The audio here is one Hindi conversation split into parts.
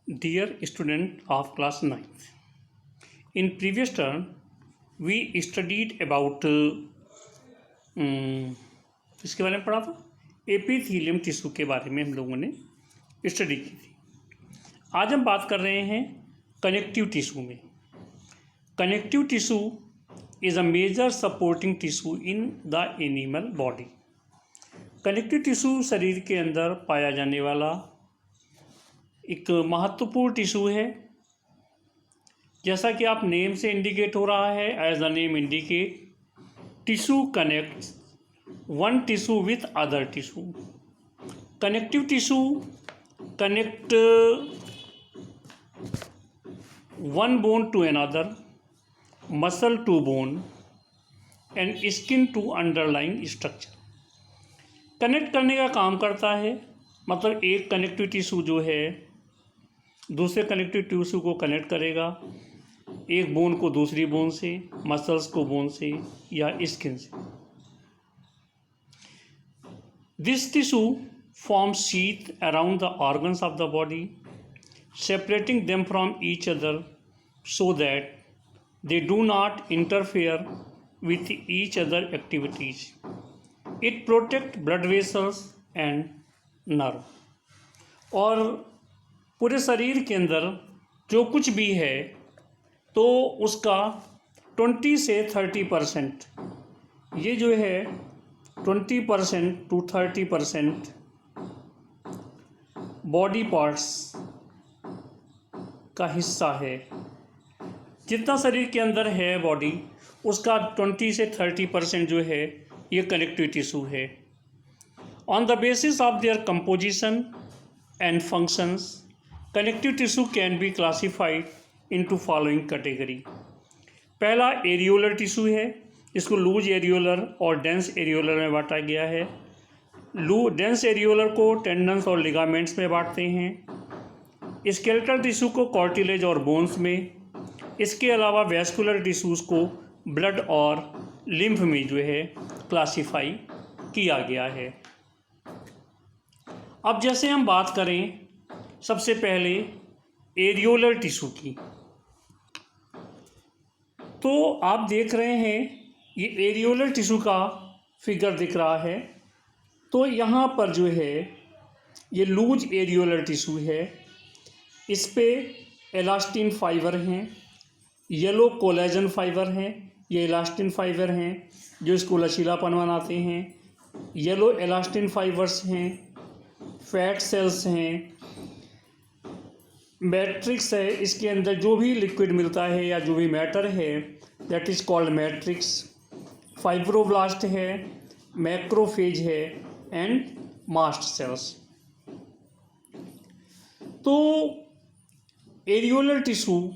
Dear student of class 9th, in previous term we studied about इसके बारे में पढ़ा था एपिथेलियम टिश्यू के बारे में हम लोगों ने स्टडी की थी। आज हम बात कर रहे हैं कनेक्टिव टिश्यू में। Connective tissue is a major supporting tissue in the animal body. Connective tissue शरीर के अंदर पाया जाने वाला एक महत्वपूर्ण टिश्यू है। जैसा कि आप नेम से इंडिकेट हो रहा है, as the name indicate, tissue connects one tissue with other tissue. Connective tissue connect one bone to another, muscle to bone and skin to underlying structure. Connect करने का काम करता है, मतलब एक कनेक्टिव टिश्यू जो है दूसरे कनेक्टिव टिश्यू को कनेक्ट करेगा, एक बोन को दूसरी बोन से, मसल्स को बोन से या स्किन से। This tissue forms sheath around the organs of the body, separating them from each other so that they do not interfere with each other activities. It protects blood vessels and nerve. और पूरे शरीर के अंदर जो कुछ भी है तो उसका 20 से 30% ये जो है 20% to 30% बॉडी पार्ट्स का हिस्सा है। जितना शरीर के अंदर है बॉडी, उसका 20 से 30% जो है ये कनेक्टिव टिश्यू है। On the basis of their composition and functions, connective tissue can be classified into following category. पहला एरियोलर टिश्यू है, इसको लूज एरियोलर और डेंस एरियोलर में बांटा गया है। डेंस एरियोलर को टेंडन्स और लिगामेंट्स में बांटते हैं। स्केलेटल टिश्यू को कार्टिलेज और बोन्स में। इसके अलावा वैस्कुलर टिश्यूज़ को ब्लड और लिम्फ में जो है क्लासिफाई किया गया है। अब जैसे हम बात करें सबसे पहले एरियोलर टिश्यू की, तो आप देख रहे हैं ये एरियोलर टिश्यू का फिगर दिख रहा है। तो यहाँ पर जो है ये लूज एरियोलर टिश्यू है, इस पे एलास्टिन फाइबर हैं, येलो कोलेजन फाइबर हैं, ये इलास्टिन फाइबर हैं जो इसको लचीलापन बनाते हैं। येलो इलास्टिन फाइबर्स हैं, फैट सेल्स हैं, मैट्रिक्स है, इसके अंदर जो भी लिक्विड मिलता है या जो भी मैटर है that is called matrix. Fibroblast है, मैक्रोफेज है एंड मास्ट सेल्स। तो areolar tissue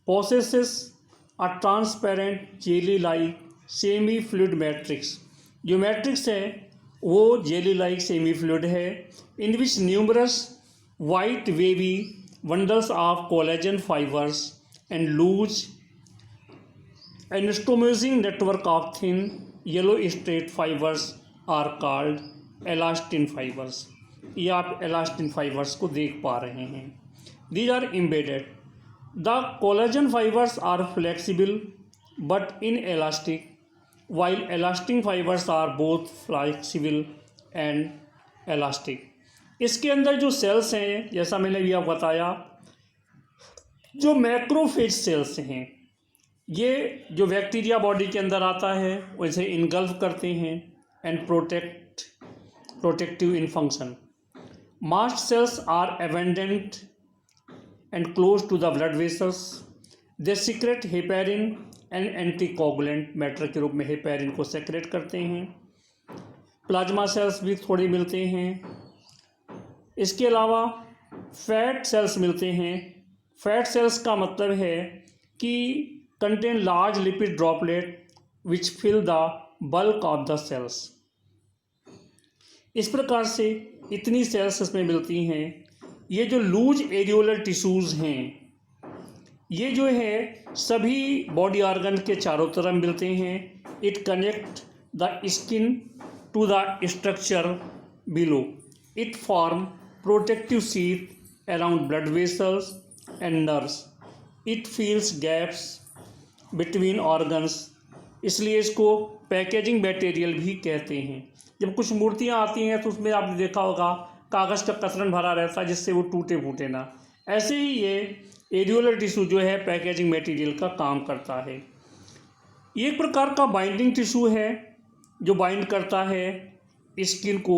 possesses a transparent jelly like semi fluid matrix। जो मैट्रिक्स है वो जेली लाइक सेमी फ्लूइड है, in which numerous white wavy bundles of collagen fibres and loose anastomosing network of thin yellow straight fibres are called elastin fibres. ये आप एलास्टिन फाइबर्स को देख पा रहे हैं। These are embedded. The collagen fibers are flexible but inelastic, while elastin fibers are both flexible and elastic। इसके अंदर जो सेल्स हैं, जैसा मैंने भी आपको बताया, जो मैक्रोफेज सेल्स हैं, ये जो बैक्टीरिया बॉडी के अंदर आता है वैसे इनगल्फ करते हैं and protective in function. Mast cells are abundant and close to the blood vessels। they secrete heparin and anticoagulant matter के रूप में हेपेरिन को सेक्रेट करते हैं। प्लाज्मा सेल्स भी थोड़ी मिलते हैं। इसके अलावा फैट सेल्स मिलते हैं। फैट सेल्स का मतलब है कि contain large lipid droplet which fill the bulk of the cells. इस प्रकार से इतनी सेल्स इसमें मिलती हैं। ये जो लूज एरियोलर टिश्यूज़ हैं ये जो है सभी बॉडी ऑर्गन के चारों तरफ मिलते हैं। It connect the skin to the structure below. It form protective sheath around blood vessels and nerves. It fills gaps between organs, इसलिए इसको पैकेजिंग मटेरियल भी कहते हैं। जब कुछ मूर्तियाँ आती हैं तो उसमें आपने देखा होगा कागज़ का कतरन भरा रहता है जिससे वो टूटे फूटे ना, ऐसे ही ये एरियोलर टिश्यू जो है पैकेजिंग मटेरियल का काम करता है। ये एक प्रकार का बाइंडिंग टिश्यू है जो बाइंड करता है स्किन को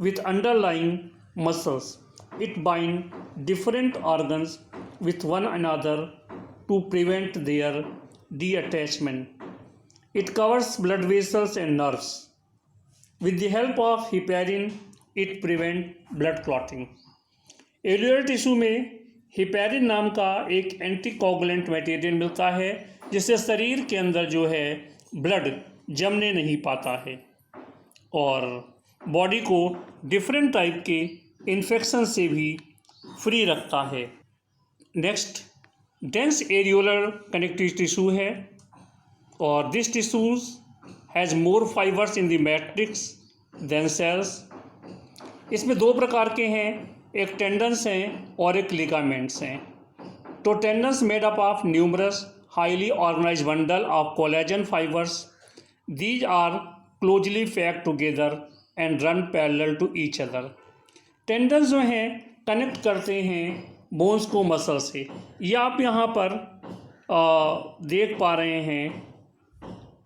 with underlying muscles. It bind different organs with one another to prevent their detachment. It covers blood vessels and nerves. With the help of heparin, it prevents blood clotting. Earlier tissue में हेपेरिन नाम का एक एंटीकोगुलेंट मटेरियल मिलता है जिससे शरीर के अंदर जो है ब्लड जमने नहीं पाता है और बॉडी को डिफरेंट टाइप के इन्फेक्शन से भी फ्री रखता है। Next dense areolar connective tissue है और this tissues has more fibres in the matrix than cells. इसमें दो प्रकार के हैं, एक टेंडन्स हैं और एक लिगामेंट्स हैं। तो tendons made up of numerous highly organised bundle of collagen fibres. These are closely packed together and run parallel to each other. Tendons जो हैं कनेक्ट करते हैं बोन्स को मसल से। ये आप यहाँ पर देख पा रहे हैं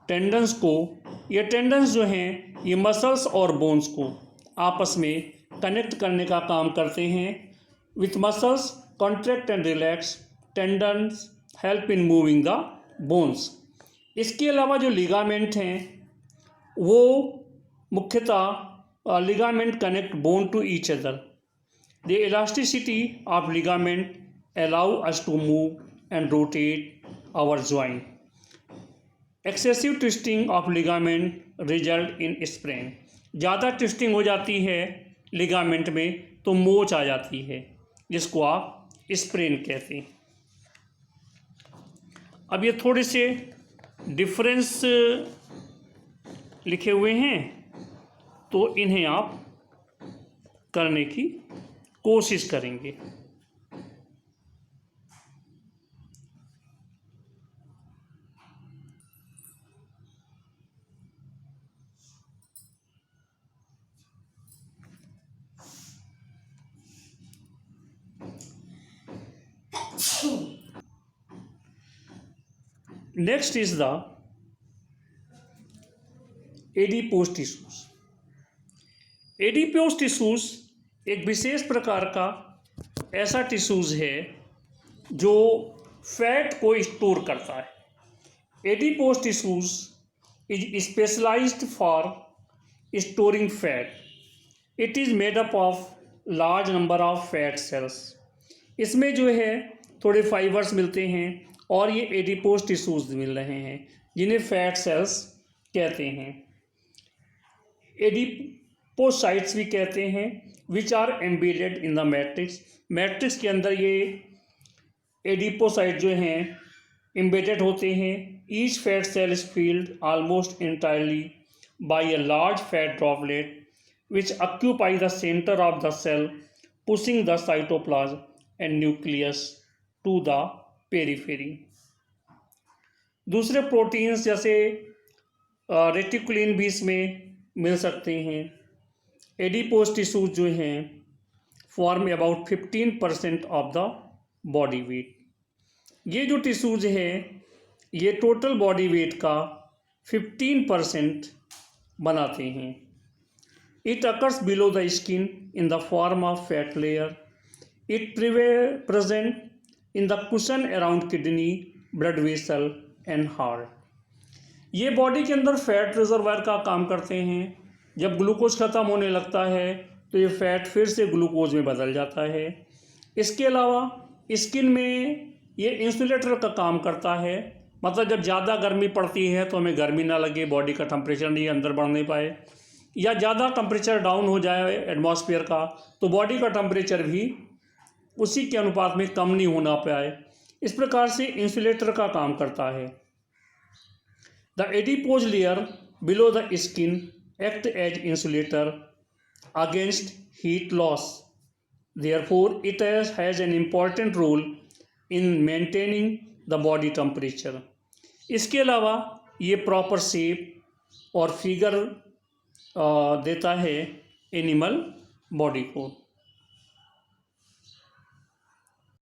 टेंडन्स को। ये टेंडन्स जो हैं ये मसल्स और बोन्स को आपस में कनेक्ट करने का काम करते हैं। With muscles contract and relax, tendons help in moving the bones. इसके अलावा जो लिगामेंट हैं वो मुख्यतः ligament connect bone to each other. The elasticity of ligament allow us to move and rotate our joint. Excessive twisting of ligament result in sprain. ज़्यादा ट्विस्टिंग हो जाती है लिगामेंट में तो मोच आ जाती है जिसको आप स्प्रेन कहते हैं। अब ये थोड़े से डिफरेंस लिखे हुए हैं तो इन्हें आप करने की कोशिश करेंगे। Next is the adipose tissues. Adipose tissues एक विशेष प्रकार का ऐसा टिश्यूज है जो फैट को स्टोर करता है। Adipose tissues is specialised for storing fat. It is made up of large number of fat cells. इसमें जो है थोड़े फाइबर्स मिलते हैं और ये एडिपोज टिश्यूज मिल रहे हैं जिन्हें फैट सेल्स कहते हैं। एडिपोसाइट्स भी कहते हैं which are embedded in the matrix. Matrix के अंदर ये एडिपोसाइट जो हैं एम्बेडेड होते हैं। Each fat cell is filled almost entirely by a large fat droplet which occupy the centre of the cell pushing the cytoplasm and nucleus to the periphery. दूसरे प्रोटीन्स जैसे रेटिकुलिन भी इसमें मिल सकते हैं। एडिपोज टिश्यूज जो हैं form about 15% of the body weight. ये जो टिश्यूज हैं ये टोटल बॉडी वेट का 15% बनाते हैं। It occurs below the skin in the form of fat layer. It present in the cushion around kidney, blood vessel and heart. ये बॉडी के अंदर फैट रिजर्वायर का काम करते हैं। जब ग्लूकोज ख़त्म होने लगता है तो ये फैट फिर से ग्लूकोज में बदल जाता है। इसके अलावा स्किन में ये इंसुलेटर का काम करता है, मतलब जब ज़्यादा गर्मी पड़ती है तो हमें गर्मी ना लगे, बॉडी का टेम्परेचर नहीं अंदर बढ़ने पाए, या ज़्यादा टेम्परेचर डाउन हो जाए एटमॉस्फेयर का तो बॉडी का टेम्परेचर भी उसी के अनुपात में कम नहीं होना पाए। इस प्रकार से इंसुलेटर का काम करता है। The adipose layer below the skin act as insulator against heat loss. Therefore, it has an important role in maintaining the body temperature. इसके अलावा ये प्रॉपर शेप और फिगर देता है एनिमल बॉडी को.